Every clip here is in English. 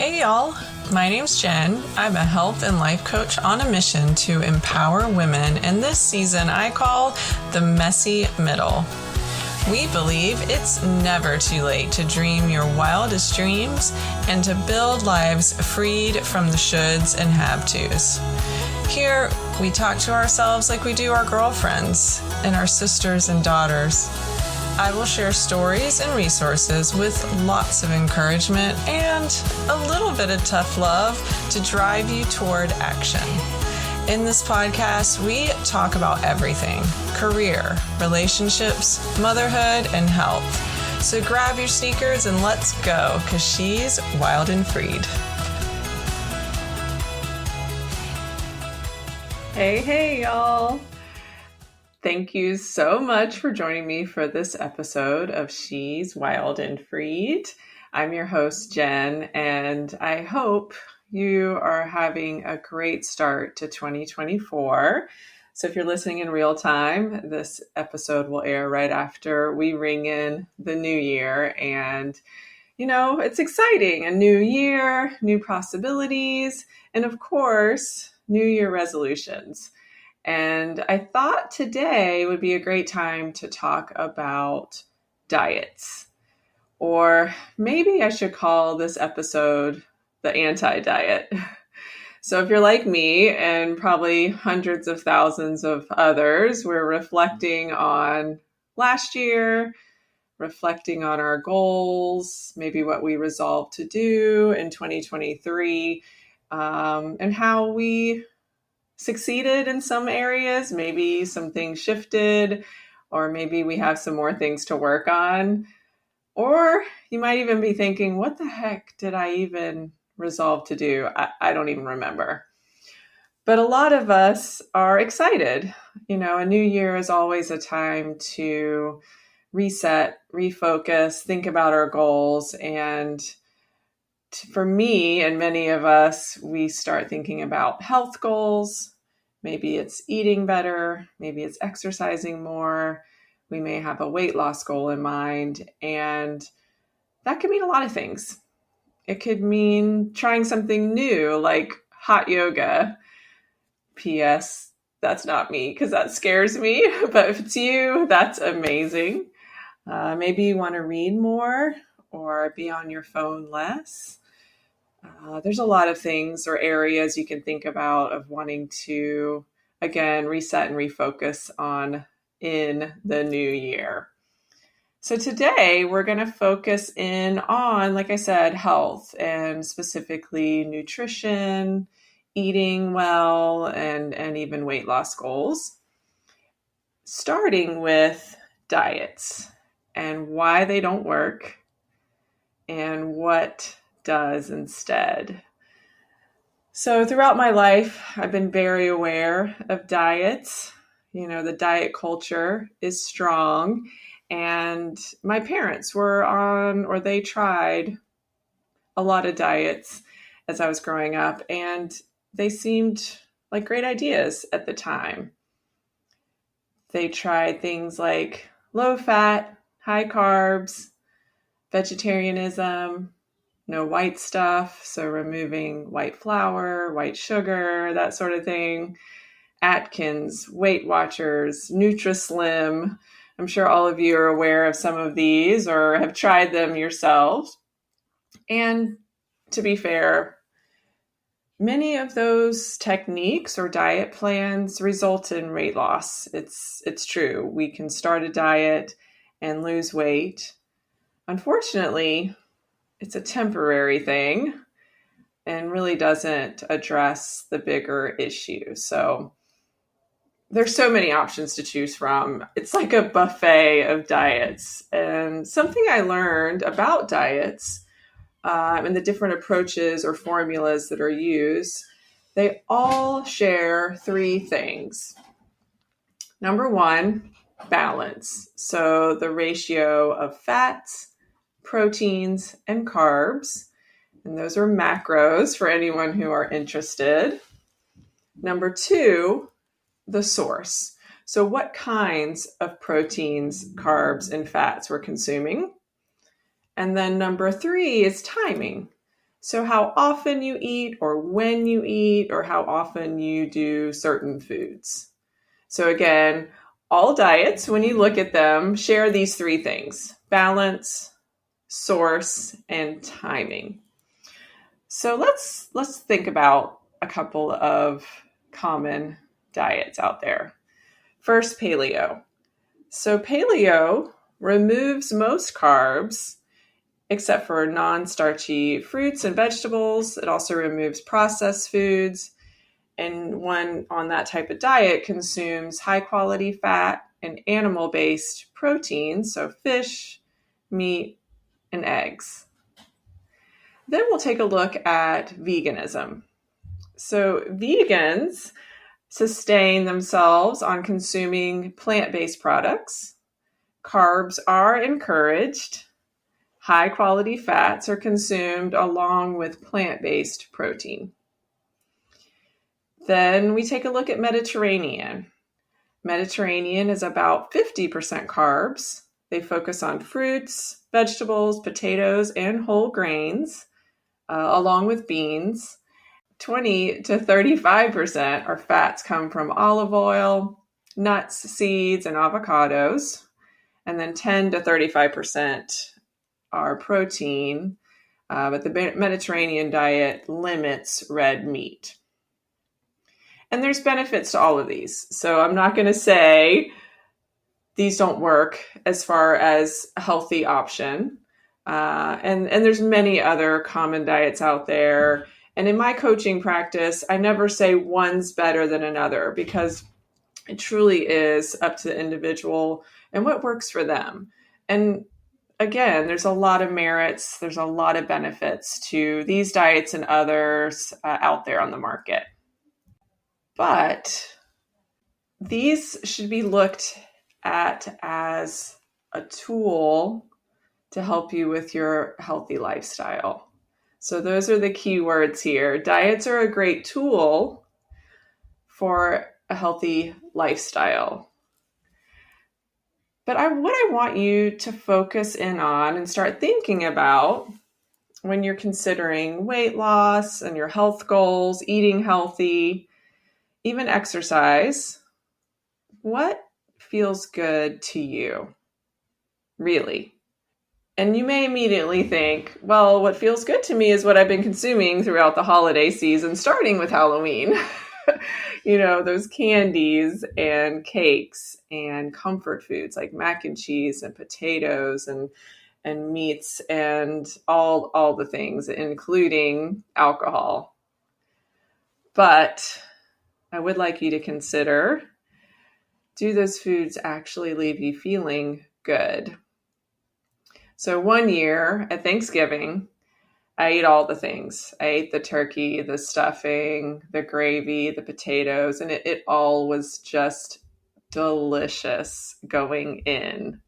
Hey y'all, my name's Jen. I'm a health and life coach on a mission to empower women, and this season I call the messy middle. We believe it's never too late to dream your wildest dreams and to build lives freed from the shoulds and have-tos. Here, we talk to ourselves like we do our girlfriends and our sisters and daughters. I will share stories and resources with lots of encouragement and a little bit of tough love to drive you toward action. In this podcast, we talk about everything: career, relationships, motherhood, and health. So grab your sneakers and let's go, because she's wild and freed. Hey, y'all. Thank you so much for joining me for this episode of She's Wild and Freed. I'm your host, Jen, and I hope you are having a great start to 2024. So if you're listening in real time, this episode will air right after we ring in the new year. And, you know, it's exciting. A new year, new possibilities, and of course, New Year resolutions. And I thought today would be a great time to talk about diets. Or maybe I should call this episode the anti-diet. So if you're like me and probably hundreds of thousands of others, we're reflecting on last year, reflecting on our goals, maybe what we resolved to do in 2023, and how we succeeded in some areas, maybe some things shifted, or maybe we have some more things to work on. Or you might even be thinking, what the heck did I even resolve to do? I don't even remember. But a lot of us are excited. You know, a new year is always a time to reset, refocus, think about our goals. And for me and many of us, we start thinking about health goals. Maybe it's eating better. Maybe it's exercising more. We may have a weight loss goal in mind. And that could mean a lot of things. It could mean trying something new like hot yoga. P.S. That's not me because that scares me. But if it's you, that's amazing. Maybe you want to read more or be on your phone less. There's a lot of things or areas you can think about of wanting to, again, reset and refocus on in the new year. So today we're going to focus in on, like I said, health and specifically nutrition, eating well, and even weight loss goals. Starting with diets and why they don't work and what does instead. So throughout my life, I've been very aware of diets. You know, the diet culture is strong, and my parents were on, or they tried a lot of diets as I was growing up, and they seemed like great ideas at the time. They tried things like low fat, high carbs, vegetarianism, no white stuff, so removing white flour, white sugar, that sort of thing. Atkins, Weight Watchers, NutriSlim. I'm sure all of you are aware of some of these or have tried them yourselves. And to be fair, many of those techniques or diet plans result in weight loss. It's true. We can start a diet and lose weight. Unfortunately, it's a temporary thing and really doesn't address the bigger issue. So there's so many options to choose from. It's like a buffet of diets. And something I learned about diets and the different approaches or formulas that are used, they all share three things. Number one, balance. So the ratio of fats, proteins, and carbs. And those are macros for anyone who are interested. Number two, the source. So what kinds of proteins, carbs, and fats we're consuming. And then number three is timing. So how often you eat or when you eat or how often you do certain foods. So again, all diets, when you look at them, share these three things: balance, source, and timing. So let's think about a couple of common diets out there. First, paleo. So paleo removes most carbs except for non-starchy fruits and vegetables. It also removes processed foods. And one on that type of diet consumes high quality fat and animal-based proteins, so fish, meat, and eggs. Then we'll take a look at veganism. So vegans sustain themselves on consuming plant-based products. Carbs are encouraged. High quality fats are consumed along with plant-based protein. Then we take a look at Mediterranean. Mediterranean is about 50% carbs. They focus on fruits, vegetables, potatoes, and whole grains, along with beans. 20 to 35% are fats come from olive oil, nuts, seeds, and avocados. And then 10 to 35% are protein, but the Mediterranean diet limits red meat. And there's benefits to all of these. So I'm not going to say these don't work as far as a healthy option. And there's many other common diets out there. And in my coaching practice, I never say one's better than another because it truly is up to the individual and what works for them. And again, there's a lot of merits, there's a lot of benefits to these diets and others out there on the market. But these should be looked at as a tool to help you with your healthy lifestyle. So those are the key words here. Diets are a great tool for a healthy lifestyle. But what I want you to focus in on and start thinking about when you're considering weight loss and your health goals, eating healthy, even exercise, what feels good to you, really? And you may immediately think, well, what feels good to me is what I've been consuming throughout the holiday season, starting with Halloween. Those candies and cakes and comfort foods like mac and cheese and potatoes and meats and all the things, including alcohol. But I would like you to consider, do those foods actually leave you feeling good? So one year at Thanksgiving, I ate all the things. I ate the turkey, the stuffing, the gravy, the potatoes, and it all was just delicious going in.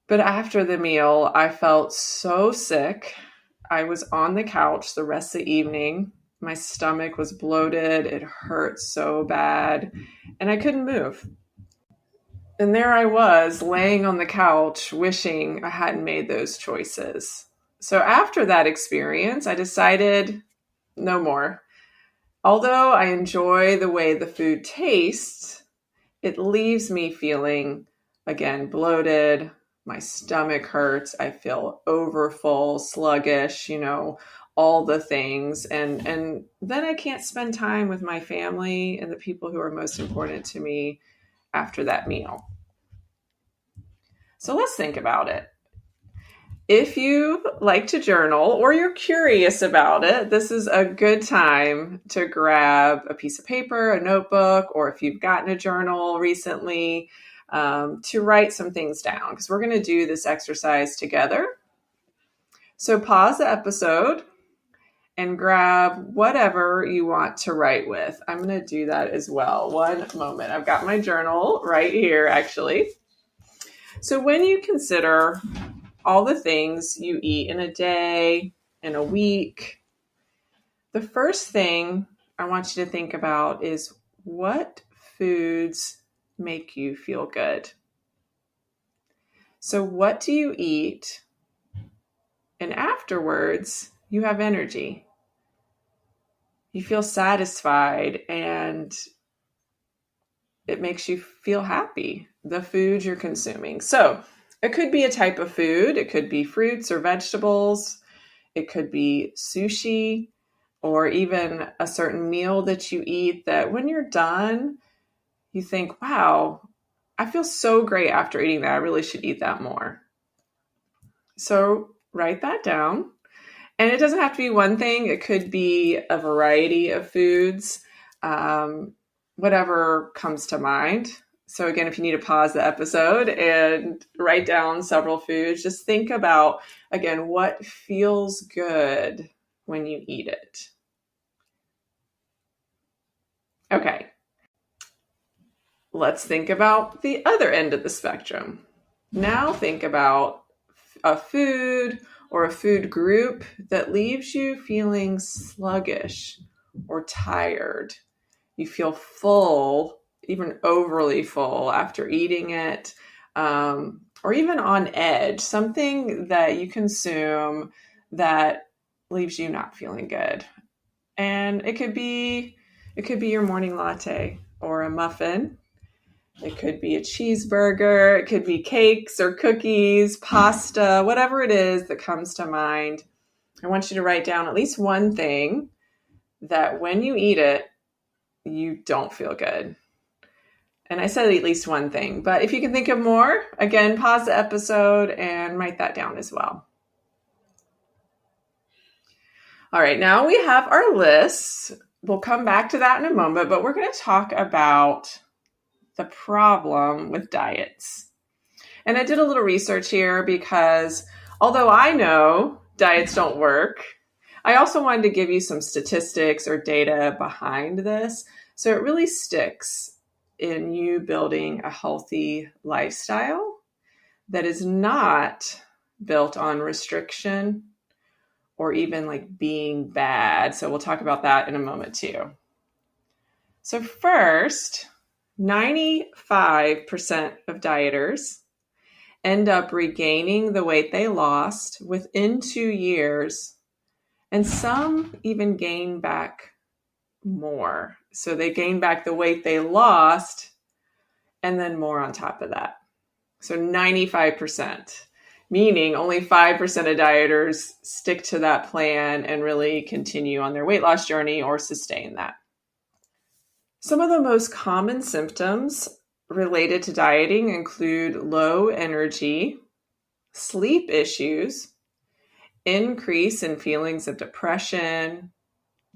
But after the meal, I felt so sick. I was on the couch the rest of the evening. My stomach was bloated. It hurt so bad, and I couldn't move. And there I was laying on the couch wishing I hadn't made those choices. So after that experience, I decided no more. Although I enjoy the way the food tastes, it leaves me feeling, again, bloated. My stomach hurts. I feel overfull, sluggish, all the things. And then I can't spend time with my family and the people who are most important to me after that meal. So let's think about it. If you like to journal or you're curious about it, this is a good time to grab a piece of paper, a notebook, or if you've gotten a journal recently, to write some things down because we're going to do this exercise together. So pause the episode and grab whatever you want to write with. I'm going to do that as well. One moment. I've got my journal right here, actually. So when you consider all the things you eat in a day, in a week, the first thing I want you to think about is what foods make you feel good. So what do you eat? And afterwards, you have energy. You feel satisfied and it makes you feel happy, the food you're consuming. So it could be a type of food. It could be fruits or vegetables. It could be sushi or even a certain meal that you eat that when you're done, you think, wow, I feel so great after eating that. I really should eat that more. So write that down. And it doesn't have to be one thing. It could be a variety of foods, whatever comes to mind. So again, if you need to pause the episode and write down several foods, just think about, again, what feels good when you eat it. Okay. Let's think about the other end of the spectrum. Now think about a food or a food group that leaves you feeling sluggish or tired. You feel full, even overly full after eating it, or even on edge, something that you consume that leaves you not feeling good. And it could be your morning latte or a muffin. It could be a cheeseburger. It could be cakes or cookies, pasta, whatever it is that comes to mind. I want you to write down at least one thing that when you eat it, you don't feel good. And I said at least one thing, but if you can think of more, again, pause the episode and write that down as well. All right, now we have our lists. We'll come back to that in a moment, but we're going to talk about the problem with diets. And I did a little research here because although I know diets don't work, I also wanted to give you some statistics or data behind this. So it really sticks in you building a healthy lifestyle that is not built on restriction or even like being bad. So we'll talk about that in a moment too. So first, 95% of dieters end up regaining the weight they lost within 2 years, and some even gain back more. So they gain back the weight they lost and then more on top of that. So 95%, meaning only 5% of dieters stick to that plan and really continue on their weight loss journey or sustain that. Some of the most common symptoms related to dieting include low energy, sleep issues, increase in feelings of depression,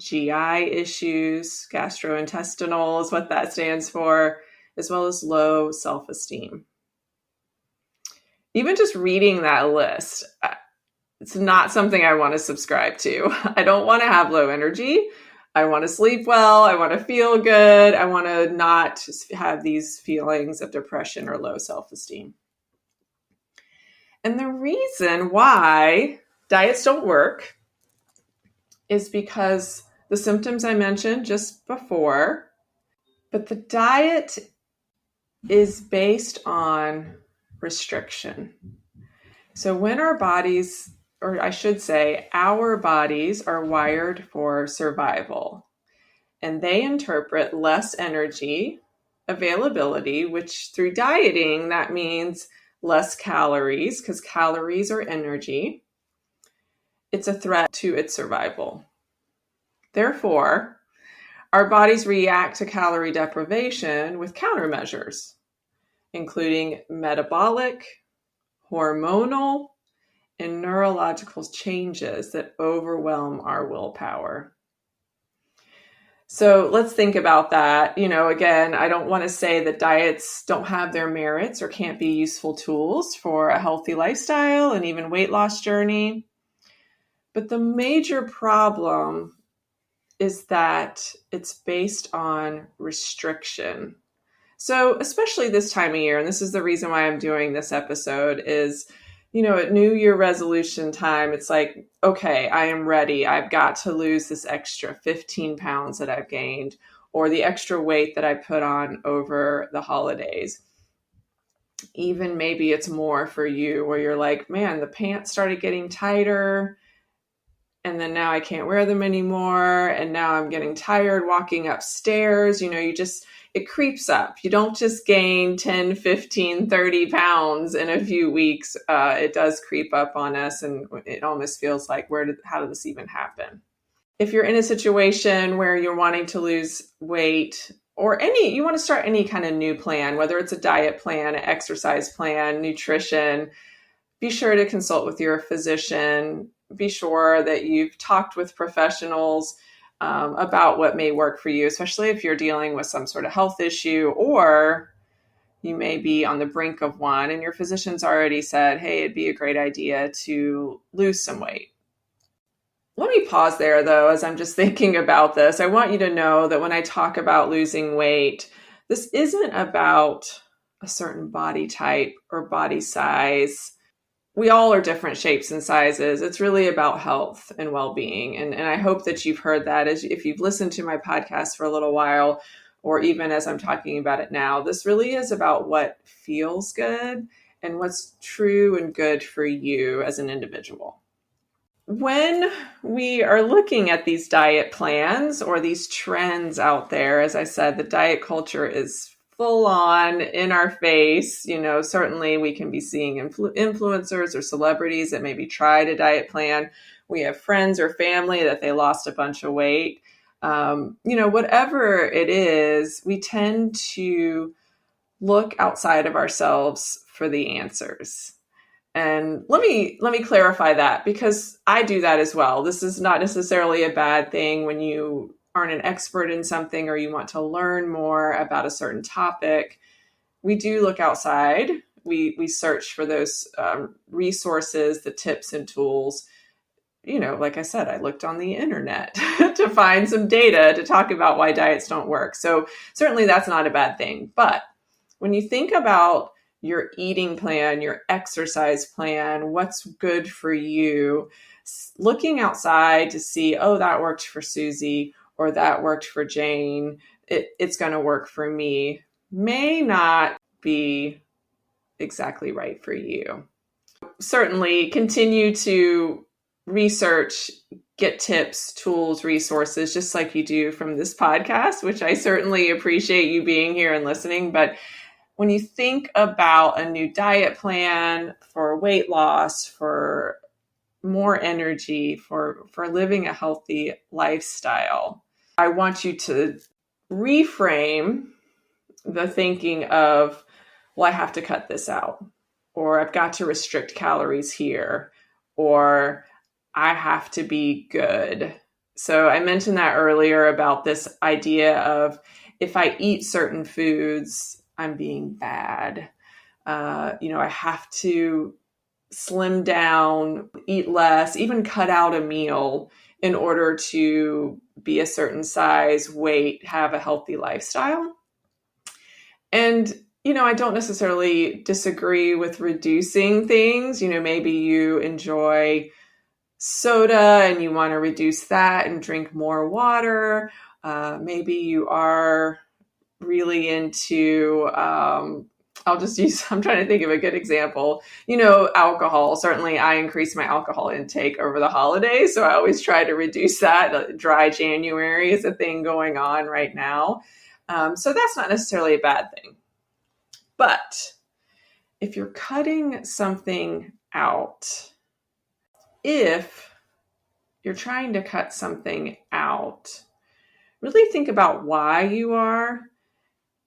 GI issues, gastrointestinal is what that stands for, as well as low self-esteem. Even just reading that list, it's not something I want to subscribe to. I don't want to have low energy. I want to sleep well. I want to feel good. I want to not have these feelings of depression or low self-esteem. And the reason why diets don't work is because the symptoms I mentioned just before, but the diet is based on restriction. So when our bodies, or I should say, our bodies are wired for survival, and they interpret less energy availability, which through dieting, that means less calories, because calories are energy. It's a threat to its survival. Therefore, our bodies react to calorie deprivation with countermeasures, including metabolic, hormonal, and neurological changes that overwhelm our willpower. So let's think about that. Again, I don't want to say that diets don't have their merits or can't be useful tools for a healthy lifestyle and even weight loss journey. But the major problem is that it's based on restriction. So especially this time of year, and this is the reason why I'm doing this episode, is at New Year resolution time, it's like, okay, I am ready. I've got to lose this extra 15 pounds that I've gained, or the extra weight that I put on over the holidays. Even maybe it's more for you where you're like, man, the pants started getting tighter and then now I can't wear them anymore, and now I'm getting tired walking upstairs. It creeps up. You don't just gain 10, 15, 30 pounds in a few weeks. It does creep up on us, and it almost feels like, how did this even happen? If you're in a situation where you're wanting to lose weight, or you want to start any kind of new plan, whether it's a diet plan, an exercise plan, nutrition, be sure to consult with your physician. Be sure that you've talked with professionals about what may work for you, especially if you're dealing with some sort of health issue, or you may be on the brink of one and your physician's already said, hey, it'd be a great idea to lose some weight. Let me pause there, though, as I'm just thinking about this. I want you to know that when I talk about losing weight, this isn't about a certain body type or body size. We all are different shapes and sizes. It's really about health and well-being. And I hope that you've heard that if you've listened to my podcast for a little while, or even as I'm talking about it now. This really is about what feels good and what's true and good for you as an individual. When we are looking at these diet plans or these trends out there, as I said, the diet culture is full on in our face. Certainly we can be seeing influencers or celebrities that maybe tried a diet plan. We have friends or family that they lost a bunch of weight. Whatever it is, we tend to look outside of ourselves for the answers. And let me clarify that, because I do that as well. This is not necessarily a bad thing when you aren't an expert in something or you want to learn more about a certain topic. We do look outside. We search for those resources, the tips and tools. Like I said, I looked on the internet to find some data to talk about why diets don't work. So certainly that's not a bad thing. But when you think about your eating plan, your exercise plan, what's good for you, looking outside to see, oh, that worked for Susie or that worked for Jane, it's going to work for me, may not be exactly right for you. Certainly continue to research, get tips, tools, resources, just like you do from this podcast, which I certainly appreciate you being here and listening. But when you think about a new diet plan for weight loss, for more energy, for living a healthy lifestyle, I want you to reframe the thinking of, well, I have to cut this out, or I've got to restrict calories here, or I have to be good. So I mentioned that earlier about this idea of, if I eat certain foods, I'm being bad. I have to slim down, eat less, even cut out a meal in order to be a certain size, weight, have a healthy lifestyle. And, I don't necessarily disagree with reducing things. Maybe you enjoy soda and you want to reduce that and drink more water. Maybe you are really into, I'm trying to think of a good example, alcohol. Certainly I increase my alcohol intake over the holidays, so I always try to reduce that. Dry January is a thing going on right now. So that's not necessarily a bad thing. But if you're cutting something out, if you're trying to cut something out, really think about why you are.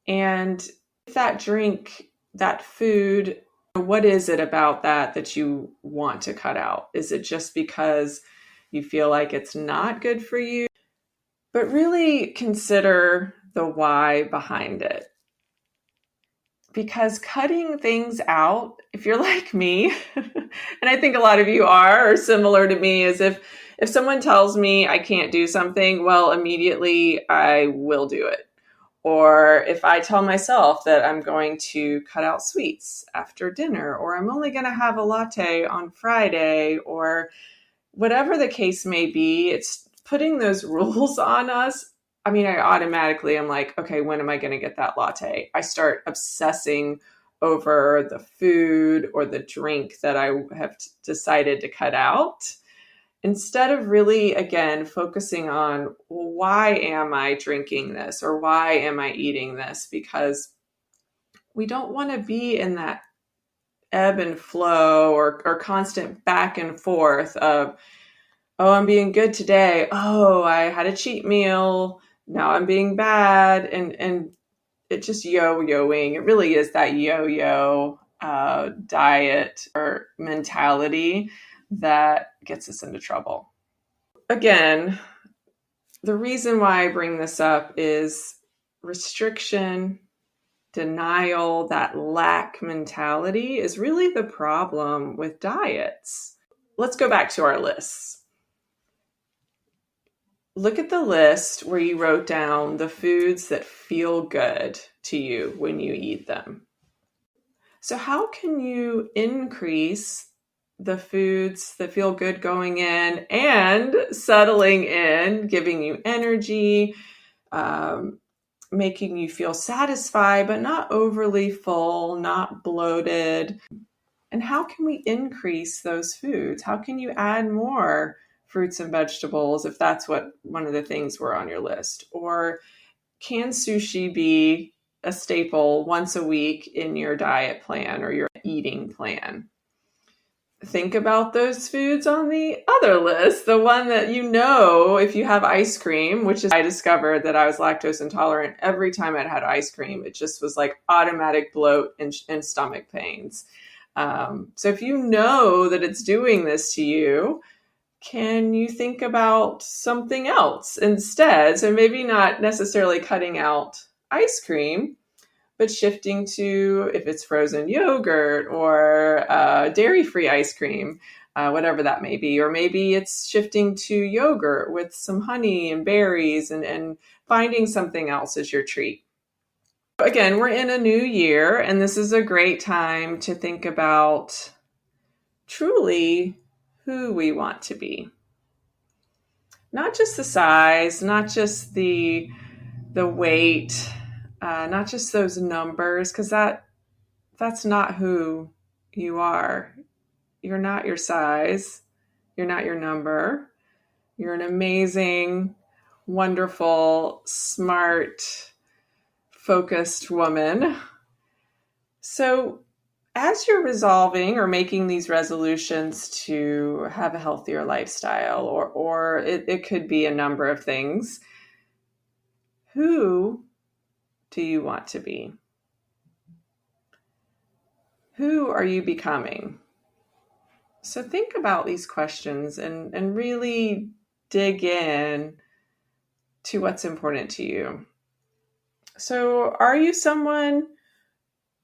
And if that drink, that food, what is it about that you want to cut out? Is it just because you feel like it's not good for you? But really consider the why behind it. Because cutting things out, if you're like me, and I think a lot of you are similar to me, is if someone tells me I can't do something, well, immediately I will do it. Or if I tell myself that I'm going to cut out sweets after dinner, or I'm only going to have a latte on Friday, or whatever the case may be, it's putting those rules on us. I I'm like, okay, when am I going to get that latte? I start obsessing over the food or the drink that I have decided to cut out. instead of really, again, focusing on, well, why am I drinking this or why am I eating this? Because we don't want to be in that ebb and flow or constant back and forth of, oh, I'm being good today. Oh, I had a cheat meal. Now I'm being bad. And it just yo-yoing. It really is that yo-yo diet or mentality that gets us into trouble. Again, the reason why I bring this up is restriction, denial, that lack mentality is really the problem with diets. Let's go back to our lists. Look at the list where you wrote down the foods that feel good to you when you eat them. So how can you increase the foods that feel good going in and settling in, giving you energy, making you feel satisfied, but not overly full, not bloated? And how can we increase those foods? How can you add more fruits and vegetables if that's what one of the things were on your list? Or can sushi be a staple once a week in your diet plan or your eating plan? Think about those foods on the other list, the one that if you have ice cream, which is I discovered that I was lactose intolerant every time I'd had ice cream. It just was like automatic bloat and stomach pains. So if you know that it's doing this to you, can you think about something else instead? So maybe not necessarily cutting out ice cream, but shifting to, if it's frozen yogurt or dairy-free ice cream, whatever that may be. Or maybe it's shifting to yogurt with some honey and berries and finding something else as your treat. Again, we're in a new year, and this is a great time to think about truly who we want to be. Not just the size, not just the weight, not just those numbers, because that's not who you are. You're not your size. You're not your number. You're an amazing, wonderful, smart, focused woman. So as you're resolving or making these resolutions to have a healthier lifestyle, or it could be a number of things, who do you want to be? Who are you becoming? So think about these questions and really dig in to what's important to you. So are you someone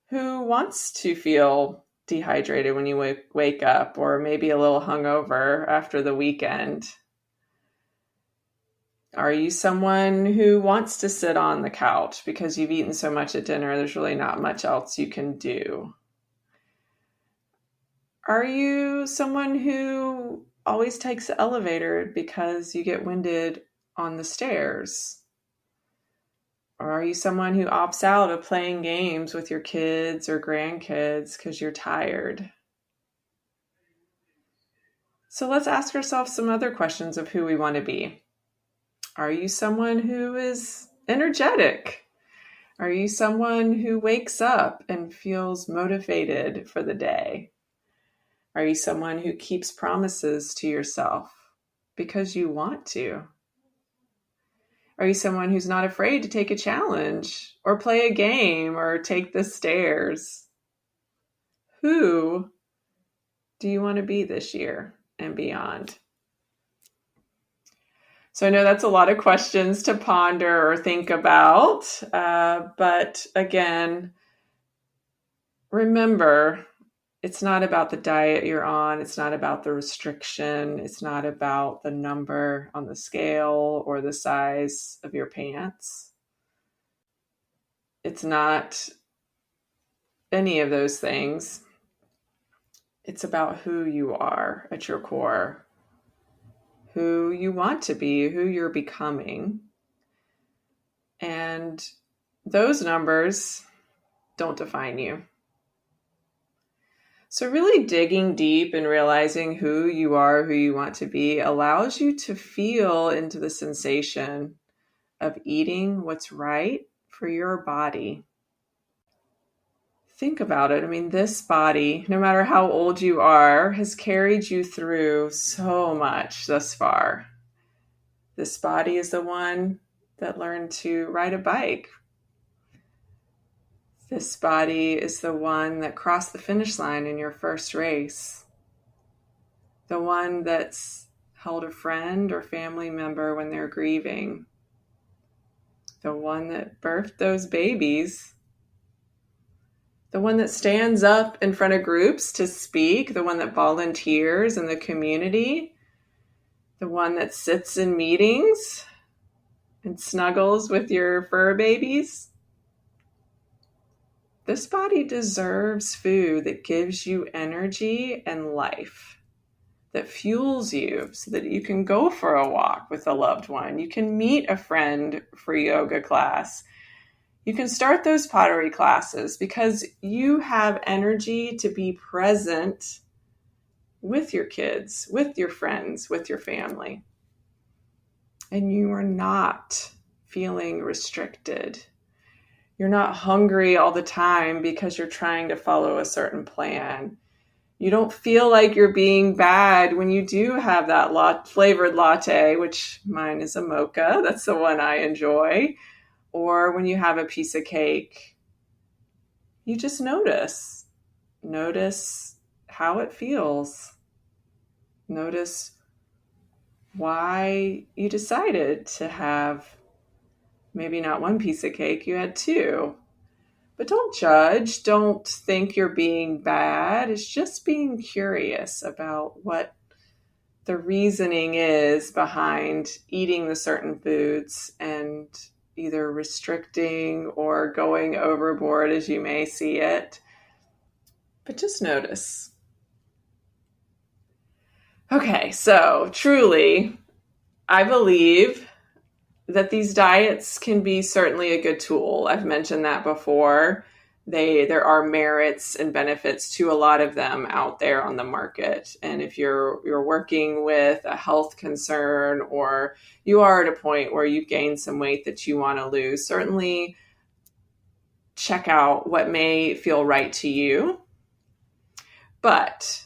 who wants to feel dehydrated when you wake up, or maybe a little hungover after the weekend? Are you someone who wants to sit on the couch because you've eaten so much at dinner, there's really not much else you can do? Are you someone who always takes the elevator because you get winded on the stairs? Or are you someone who opts out of playing games with your kids or grandkids because you're tired? So let's ask ourselves some other questions of who we want to be. Are you someone who is energetic? Are you someone who wakes up and feels motivated for the day? Are you someone who keeps promises to yourself because you want to? Are you someone who's not afraid to take a challenge or play a game or take the stairs? Who do you want to be this year and beyond? So I know that's a lot of questions to ponder or think about, but again, remember, it's not about the diet you're on. It's not about the restriction. It's not about the number on the scale or the size of your pants. It's not any of those things. It's about who you are at your core, who you want to be, who you're becoming. And those numbers don't define you. So really digging deep and realizing who you are, who you want to be, allows you to feel into the sensation of eating what's right for your body. Think about it. I mean, this body, no matter how old you are, has carried you through so much thus far. This body is the one that learned to ride a bike. This body is the one that crossed the finish line in your first race. The one that's held a friend or family member when they're grieving. The one that birthed those babies. The one that stands up in front of groups to speak. The one that volunteers in the community. The one that sits in meetings and snuggles with your fur babies. This body deserves food that gives you energy and life, that fuels you so that you can go for a walk with a loved one. You can meet a friend for yoga class. You can start those pottery classes because you have energy to be present with your kids, with your friends, with your family. And you are not feeling restricted. You're not hungry all the time because you're trying to follow a certain plan. You don't feel like you're being bad when you do have that flavored latte, which mine is a mocha. That's the one I enjoy. Or when you have a piece of cake. You just notice. Notice how it feels. Notice why you decided to have maybe not one piece of cake, you had two. But don't judge. Don't think you're being bad. It's just being curious about what the reasoning is behind eating the certain foods and either restricting or going overboard as you may see it. But just notice. Okay, so truly, I believe that these diets can be certainly a good tool. I've mentioned that before. There are merits and benefits to a lot of them out there on the market. And if you're working with a health concern or you are at a point where you've gained some weight that you want to lose, certainly check out what may feel right to you. But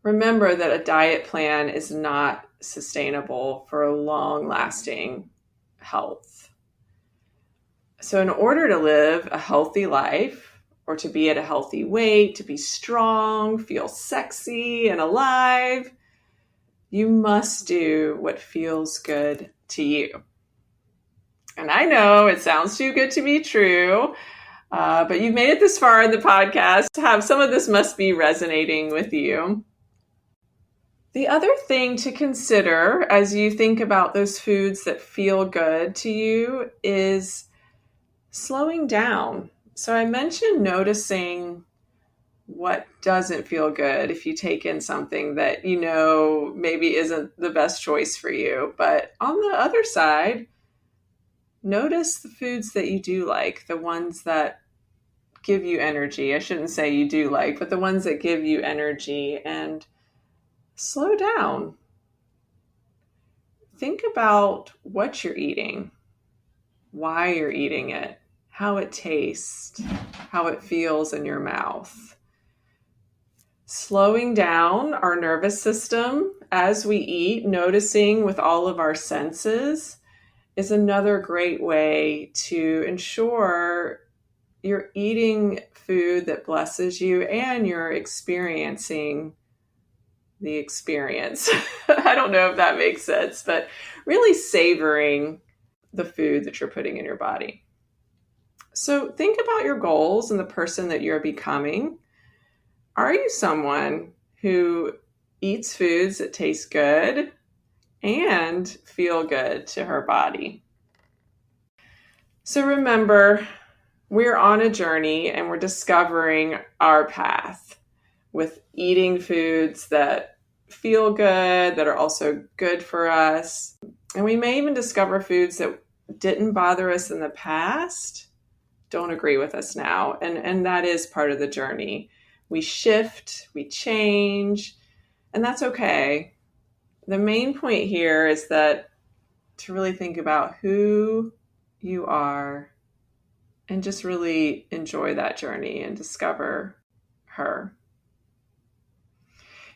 remember that a diet plan is not sustainable for long-lasting health. So in order to live a healthy life or to be at a healthy weight, to be strong, feel sexy and alive, you must do what feels good to you. And I know it sounds too good to be true, but you've made it this far in the podcast. Some of this must be resonating with you. The other thing to consider as you think about those foods that feel good to you is slowing down. So I mentioned noticing what doesn't feel good if you take in something that you know maybe isn't the best choice for you. But on the other side, notice the foods that you do like, the ones that give you energy. I shouldn't say you do like, but the ones that give you energy, and slow down. Think about what you're eating, why you're eating it, how it tastes, how it feels in your mouth. Slowing down our nervous system as we eat, noticing with all of our senses, is another great way to ensure you're eating food that blesses you and you're experiencing the experience. I don't know if that makes sense, but really savoring the food that you're putting in your body. So think about your goals and the person that you're becoming. Are you someone who eats foods that taste good and feel good to her body? So remember, we're on a journey and we're discovering our path with eating foods that feel good, that are also good for us. And we may even discover foods that didn't bother us in the past, don't agree with us now. And that is part of the journey. We shift, we change, and that's okay. The main point here is that to really think about who you are and just really enjoy that journey and discover her.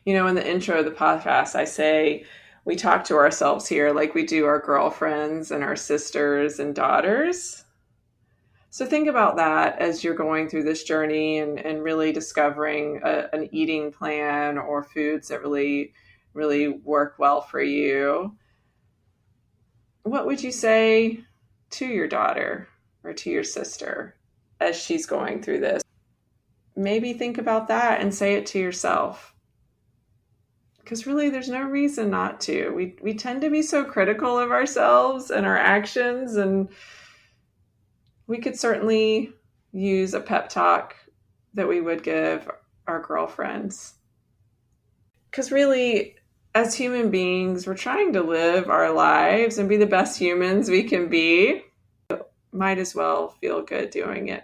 You know, in the intro of the podcast, I say we talk to ourselves here like we do our girlfriends and our sisters and daughters. So think about that as you're going through this journey and really discovering an eating plan or foods that really, really work well for you. What would you say to your daughter or to your sister as she's going through this? Maybe think about that and say it to yourself. Because really, there's no reason not to. We tend to be so critical of ourselves and our actions, and we could certainly use a pep talk that we would give our girlfriends. Because really, as human beings, we're trying to live our lives and be the best humans we can be. Might as well feel good doing it.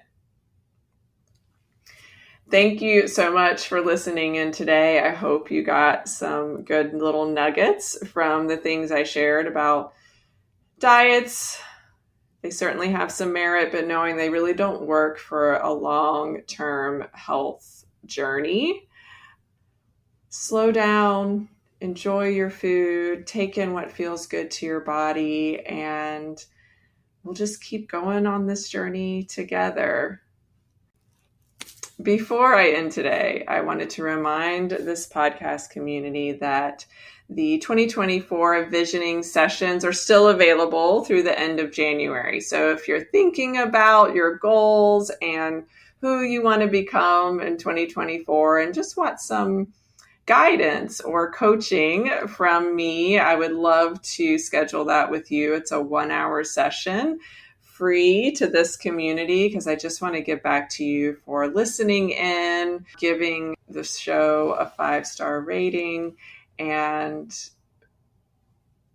Thank you so much for listening in today. I hope you got some good little nuggets from the things I shared about diets. They certainly have some merit, but knowing they really don't work for a long-term health journey. Slow down, enjoy your food, take in what feels good to your body, and we'll just keep going on this journey together. Before I end today, I wanted to remind this podcast community that the 2024 visioning sessions are still available through the end of January. So if you're thinking about your goals and who you want to become in 2024 and just want some guidance or coaching from me, I would love to schedule that with you. It's a 1-hour session, free to this community, because I just want to give back to you for listening in, giving the show a 5-star rating, and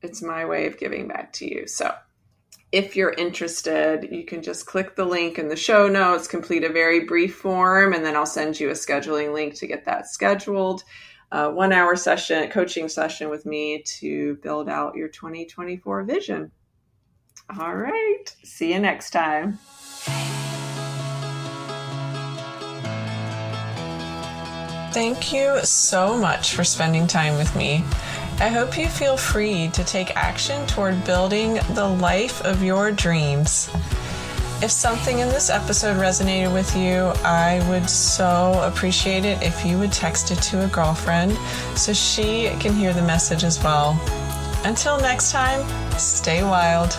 it's my way of giving back to you. So if you're interested, you can just click the link in the show notes, complete a very brief form, and then I'll send you a scheduling link to get that scheduled. 1-hour session, coaching session with me to build out your 2024 vision. All right. See you next time. Thank you so much for spending time with me. I hope you feel free to take action toward building the life of your dreams. If something in this episode resonated with you, I would so appreciate it if you would text it to a girlfriend so she can hear the message as well. Until next time, stay wild.